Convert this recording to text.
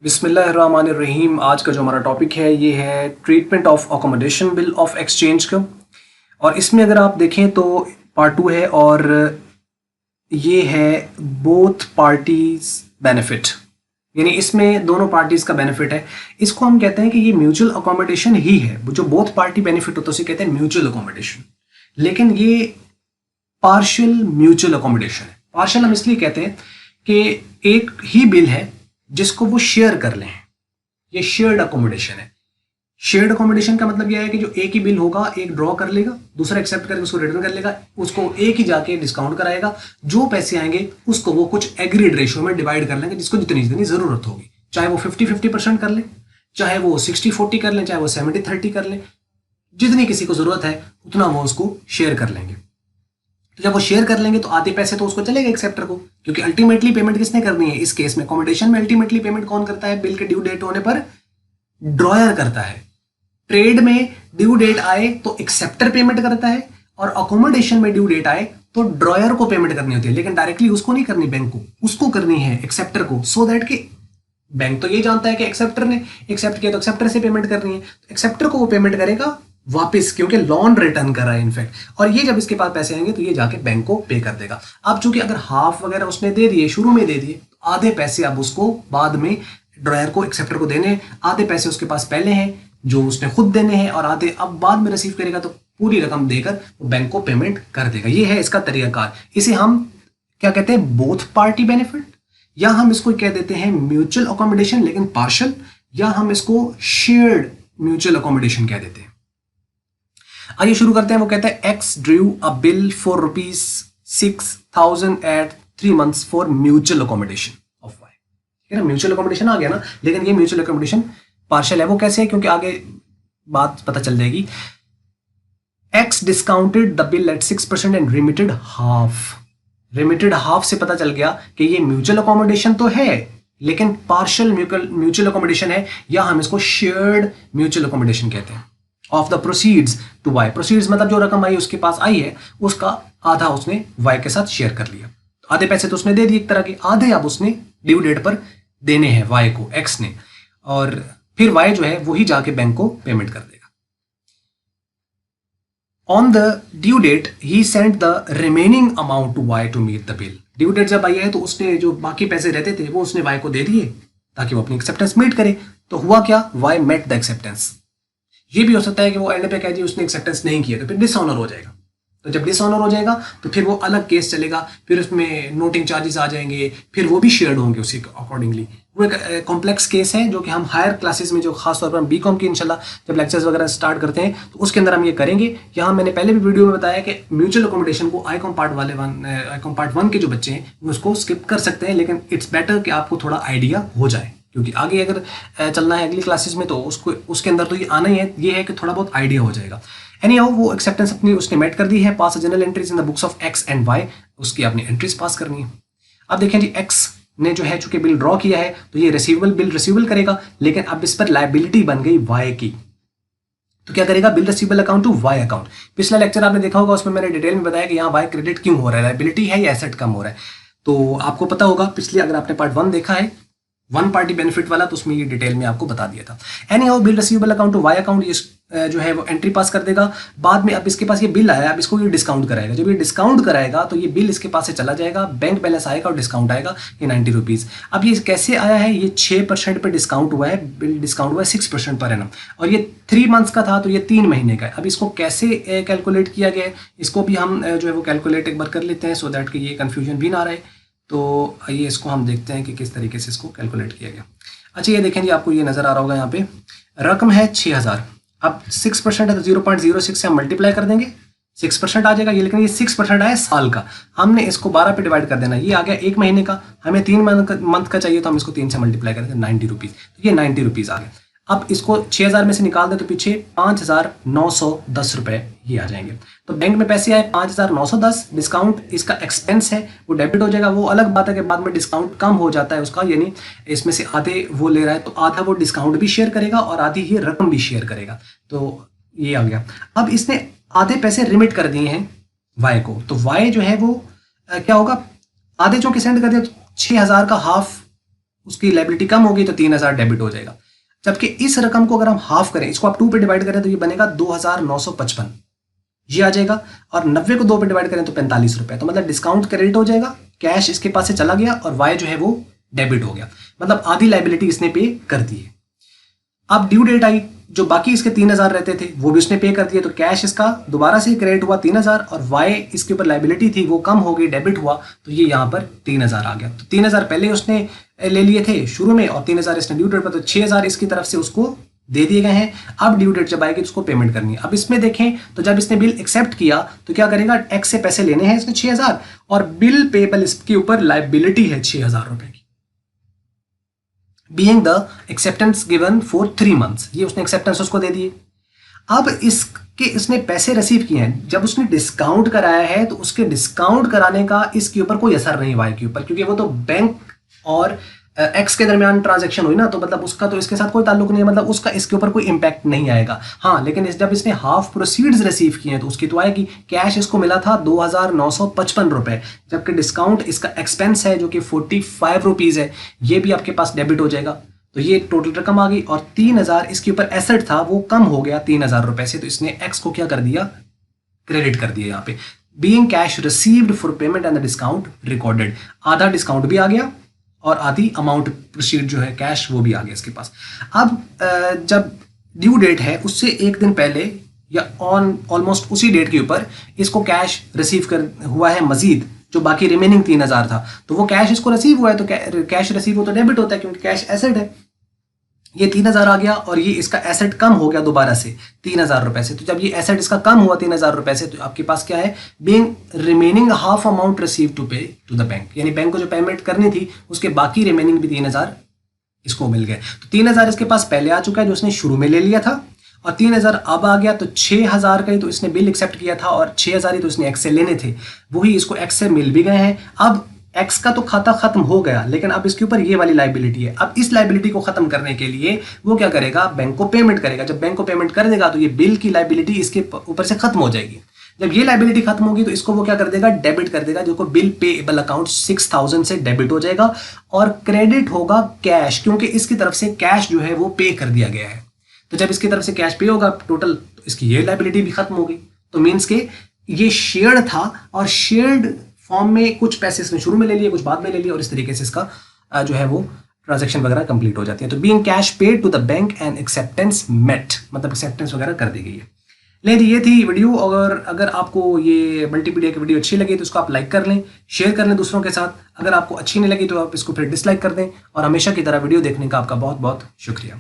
बिस्मिल्लाहिर्रहमानिर्रहीम। आज का जो हमारा टॉपिक है ये है treatment of accommodation bill of exchange का। और इसमें अगर आप देखें तो पार्ट 2 है और ये है बोथ पार्टीज बेनिफिट, यानी इसमें दोनों पार्टीज का बेनिफिट है। इसको हम कहते हैं कि ये म्यूचुअल अकोमोडेशन ही है। वो जो बोथ पार्टी बेनिफिट होता है उसे कहते हैं म्यूचुअल अकोमोडेशन, लेकिन ये पार्शियल म्यूचुअल अकोमोडेशन है। पार्शियल हम इसलिए कहते हैं कि एक ही बिल है जिसको वो शेयर कर लें, ये शेयर्ड अकोमोडेशन है। शेयर्ड अकोमोडेशन का मतलब यह है कि जो एक ही बिल होगा, एक ड्रॉ कर लेगा, दूसरा एक्सेप्ट करके उसको रिटर्न कर लेगा, उसको एक ही जाके डिस्काउंट कराएगा, जो पैसे आएंगे उसको वो कुछ एग्रीड रेशियो में डिवाइड कर लेंगे, जिसको जितनी जितनी जरूरत होगी। चाहे वो 50-50% कर ले, चाहे वो 60-40 कर ले, चाहे वो 70-30 कर ले, जितनी किसी को जरूरत है उतना वो उसको शेयर कर लेंगे। तो जब वो शेयर कर लेंगे तो आधे पैसे तो उसको चलेगा एक्सेप्टर को, क्योंकि अल्टीमेटली पेमेंट किसने करनी है। इस केस में अकोमोडेशन में अल्टीमेटली पेमेंट कौन करता है? बिल के ड्यू डेट होने पर ड्रॉयर करता है। ट्रेड में ड्यू डेट आए तो एक्सेप्टर पेमेंट करता है, और अकोमोडेशन में ड्यू डेट आए तो ड्रॉयर को पेमेंट करनी होती है, लेकिन डायरेक्टली उसको नहीं करनी बैंक को, उसको करनी है एक्सेप्टर को। सो दैट कि बैंक तो ये जानता है कि एक्सेप्टर ने एक्सेप्ट किया तो एक्सेप्टर से पेमेंट करनी है, तो एक्सेप्टर को वो पेमेंट करेगा वापस, क्योंकि लोन रिटर्न कर रहा है इनफैक्ट। और ये जब इसके पास पैसे आएंगे तो ये जाके बैंक को पे कर देगा। अब चूंकि अगर हाफ वगैरह उसने दे दिए, शुरू में दे दिए, तो आधे पैसे अब उसको बाद में ड्रॉयर को एक्सेप्टर को देने, आधे पैसे उसके पास पहले हैं जो उसने खुद देने हैं, और आधे अब बाद में रिसीव करेगा, तो पूरी रकम देकर वो बैंक को पेमेंट कर देगा। ये है इसका तरीकाकार। इसे हम क्या कहते हैं? बोथ पार्टी बेनिफिट, या हम इसको कह देते हैं म्यूचुअल अकोमोडेशन लेकिन पार्शियल, या हम इसको शेयर्ड म्यूचुअल अकोमोडेशन कह देते हैं। आइए शुरू करते हैं। वो कहता है X drew a bill for ₹6,000 at 3 months for mutual accommodation of Y. ठीक है ना, म्यूचुअल अकोमोडेशन आ गया ना, लेकिन ये म्यूचुअल अकोमोडेशन पार्शियल है। वो कैसे है? क्योंकि आगे बात पता चल जाएगी। X discounted the bill eight 6% and remitted half. Remitted half से पता चल गया कि ये म्यूचुअल अकोमोडेशन तो है लेकिन पार्शियल म्यूचुअल अकोमोडेशन है, या हम इसको शेयर्ड म्यूचुअल अकोमोडेशन कहते हैं। Of the proceeds to Y. Proceeds मतलब जो रकम आई उसके पास आई है उसका आधा उसने वाई के साथ शेयर कर लिया। आधे पैसे तो उसने दे दिए एक तरह के, आधे अब उसने ड्यू डेट पर देने हैं वाई को, एक्स ने, और फिर वाई जो है वही जाके बैंक को पेमेंट कर देगा। ऑन द ड्यू डेट ही sent the remaining amount to Y to meet the bill. Due date जब आई है तो उसने जो बाकी पैसे रहते थे वो उसने वाई को दे दिए ताकि वो अपनी एक्सेप्टेंस मीट करे। तो हुआ क्या? Y met the acceptance. ये भी हो सकता है कि वो एंड पे कह जी उसने एक्सेप्टेंस नहीं किया, तो फिर डिसऑनर हो जाएगा। तो जब डिसऑनर हो जाएगा तो फिर वो अलग केस चलेगा, फिर उसमें नोटिंग चार्जेस आ जाएंगे, फिर वो भी शेयर्ड होंगे उसी अकॉर्डिंगली। वो एक कॉम्प्लेक्स केस है जो कि हम हायर क्लासेस में, जो खासतौर पर हम बीकॉम की इंशाल्लाह जब लेक्चर्स वगैरह स्टार्ट करते हैं तो उसके अंदर हम ये करेंगे। यहाँ मैंने पहले भी वीडियो में बताया कि म्यूचुअल अकोमोडेशन को आईकॉम पार्ट 1 के जो बच्चे हैं वो उसको स्किप कर सकते हैं, लेकिन इट्स बेटर कि आपको थोड़ा आइडिया हो जाए, क्योंकि आगे अगर चलना है अगली क्लासेस में तो उसके अंदर तो ये आना ही है। ये है कि थोड़ा बहुत आइडिया हो जाएगा। एनी हाउ वो एक्सेप्टेंस अपनी उसने मेट कर दी है। Pass general entries in the books of X and Y, उसकी अपनी एंट्रीज पास करनी है। अब देखें जी, एक्स ने जो है चूंकि बिल ड्रॉ किया है तो ये बिल रिसीवेबल करेगा, लेकिन अब इस पर लायबिलिटी बन गई वाई की। तो क्या करेगा? Bill receivable account to Y account. पिछला लेक्चर आपने देखा होगा, उसमें मैंने डिटेल में बताया कि यहाँ वाई क्रेडिट क्यों हो रहा है, लायबिलिटी है या एसेट कम हो रहा है। तो आपको पता होगा पिछले, अगर आपने पार्ट 1 देखा है वन पार्टी बेनिफिट वाला, तो उसमें ये डिटेल में आपको बता दिया था। Anyhow bill receivable account to Y account, ये जो है वो एंट्री पास कर देगा। बाद में अब इसके पास ये बिल आया, अब इसको ये डिस्काउंट कराएगा। जब ये डिस्काउंट कराएगा तो ये बिल इसके पास से चला जाएगा, बैंक बैलेंस आएगा और डिस्काउंट आएगा ये ₹90। अब ये कैसे आया है? ये 6% पे डिस्काउंट हुआ है, बिल डिस्काउंट हुआ है 6% पर एनम, और ये 3 months का था तो ये 3 महीने का है। अब इसको कैसे कैलकुलेट किया गया है, इसको भी हम जो है वो कैलकुलेट एक बार कर लेते हैं, सो दैट कि ये कन्फ्यूजन भी ना रहे। तो आइए इसको हम देखते हैं कि किस तरीके से इसको कैलकुलेट किया गया। अच्छा ये देखें जी, आपको ये नजर आ रहा होगा, यहाँ पे रकम है 6000। अब 6% है तो 0.06 से हम मल्टीप्लाई कर देंगे, 6% आ जाएगा ये, लेकिन ये 6% आया साल का। हमने इसको 12 पे डिवाइड कर देना, ये आ गया 1 महीने का। हमें 3 मंथ का चाहिए तो हम इसको 3 से मल्टीप्लाई करेंगे, ₹90। तो ये ₹90 आ गए। अब इसको 6000 में से निकाल दे तो पीछे ₹5910 ये आ जाएंगे। तो बैंक में पैसे आए 5910, डिस्काउंट इसका एक्सपेंस है वो डेबिट हो जाएगा। वो अलग बात है कि बाद में डिस्काउंट कम हो जाता है उसका, यानी इसमें से आधे वो ले रहा है तो आधा वो डिस्काउंट भी शेयर करेगा और आधी ये रकम भी शेयर करेगा। तो ये आ गया। अब इसने आधे पैसे रिमिट कर दिए हैं वाई को, तो वाई जो है वो क्या होगा, आधे जो कि सेंड कर दिया तो 6000 का हाफ उसकी लाइबिलिटी कम होगी तो 3000 डेबिट हो जाएगा। जबकि इस रकम को अगर हम हाफ करें, इसको आप 2 पे डिवाइड करें तो ये बनेगा 2955, ये आ जाएगा। और 90 को 2 पे डिवाइड करें तो 45 रुपए। तो मतलब डिस्काउंट क्रेडिट हो जाएगा, कैश इसके पास से चला गया और वाई जो है वो डेबिट हो गया, मतलब आधी लाइबिलिटी इसने पे कर दी है। अब ड्यू डेट आई, जो बाकी इसके 3000 रहते थे वो भी उसने पे कर दिए, तो कैश इसका दोबारा से क्रेडिट हुआ 3000 और वाई इसके ऊपर लाइबिलिटी थी वो कम हो गई, डेबिट हुआ, तो ये यहाँ पर 3000 आ गया। तो 3000 पहले उसने ले लिए थे शुरू में और 3000 इसने ड्यू डेट पर, तो 6000 इसकी तरफ से उसको दे दिए गए हैं। अब ड्यू डेट जब आएगी तो उसको पेमेंट करनी है। अब इसमें देखें तो जब इसने बिल एक्सेप्ट किया तो क्या करेगा, एक्स से पैसे लेने हैं इसने 6000 और बिल पेबल इसके ऊपर लाइबिलिटी है 6000 रुपए की। Being the acceptance given for 3 months, ये उसने एक्सेप्टेंस उसको दे दिए। अब इसने पैसे रिसीव किए हैं, जब उसने डिस्काउंट कराया है तो उसके डिस्काउंट कराने का इसके ऊपर कोई असर नहीं वाई के ऊपर, क्योंकि वो तो बैंक और एक्स के दरमियान ट्रांजैक्शन हुई ना, तो मतलब उसका तो इसके साथ कोई ताल्लुक नहीं है, मतलब उसका इसके ऊपर कोई इंपैक्ट नहीं आएगा। हाँ, लेकिन जब इसने हाफ प्रोसीड्स रिसीव किए हैं तो उसकी तो आएगी। कैश इसको मिला था 2955 रुपए, जबकि डिस्काउंट इसका एक्सपेंस है जो कि 45 रुपीज है, ये भी आपके पास डेबिट हो जाएगा। तो ये टोटल रकम आ गई और 3000 इसके ऊपर एसेट था वो कम हो गया 3000 रुपए से, तो इसने एक्स को क्या कर दिया, क्रेडिट कर दिया। यहाँ पे being cash received for payment and the discount recorded, आधा डिस्काउंट भी आ गया और आधी अमाउंट प्रोसीड जो है कैश वो भी आ गया इसके पास। अब जब ड्यू डेट है उससे एक दिन पहले या ऑन ऑलमोस्ट उसी डेट के ऊपर इसको कैश रिसीव कर हुआ है मजीद, जो बाकी रिमेनिंग 3000 था, तो वो कैश इसको रिसीव हुआ है, तो कैश रिसीव हो तो डेबिट होता है क्योंकि कैश एसेट है। ये 3000 आ गया और ये इसका एसेट कम हो गया दोबारा से 3000 रुपए से। तो जब ये एसेट इसका कम हुआ 3000 रुपए से, तो आपके पास क्या है, being remaining half amount receive to pay to the bank, यानी बैंक को जो पेमेंट करनी थी उसके बाकी रिमेनिंग भी 3000 इसको मिल गए। तो 3000 इसके पास पहले आ चुका है जो उसने शुरू में ले लिया था, और 3000 अब आ गया, तो 6000 का ही तो इसने बिल एक्सेप्ट किया था और 6000 ही तो इसने एक्स से लेने थे, वही इसको एक्स से मिल भी गए हैं। अब एक्स का तो खाता खत्म हो गया, लेकिन अब इसके ऊपर ये वाली लाइबिलिटी है। अब इस लाइबिलिटी को खत्म करने के लिए वो क्या करेगा, बैंक को पेमेंट करेगा। जब बैंक को पेमेंट कर देगा तो ये बिल की लाइबिलिटी इसके ऊपर से खत्म हो जाएगी। जब ये लाइबिलिटी खत्म होगी तो इसको वो क्या कर देगा, डेबिट कर देगा, जो को बिल पेएबल अकाउंट 6000 से डेबिट हो जाएगा और क्रेडिट होगा कैश, क्योंकि इसकी तरफ से कैश जो है वो पे कर दिया गया है। तो जब इसकी तरफ से कैश पे होगा टोटल, तो इसकी ये लाइबिलिटी भी खत्म हो गई। तो मीन्स के ये शेयर्ड था और शेयर्ड फॉर्म में कुछ पैसे इसने शुरू में ले लिए, कुछ बाद में ले लिए, और इस तरीके से इसका जो है वो ट्रांजैक्शन वगैरह कंप्लीट हो जाती है। तो being cash paid to the bank and acceptance met, मतलब एक्सेप्टेंस वगैरह कर दी गई है। ले जी, ये थी वीडियो। और अगर आपको ये मल्टीमीडिया की वीडियो अच्छी लगी तो इसको आप लाइक कर लें, शेयर कर लें दूसरों के साथ। अगर आपको अच्छी नहीं लगी तो आप इसको फिर डिसलाइक कर दें। और हमेशा की तरह वीडियो देखने का आपका बहुत बहुत शुक्रिया।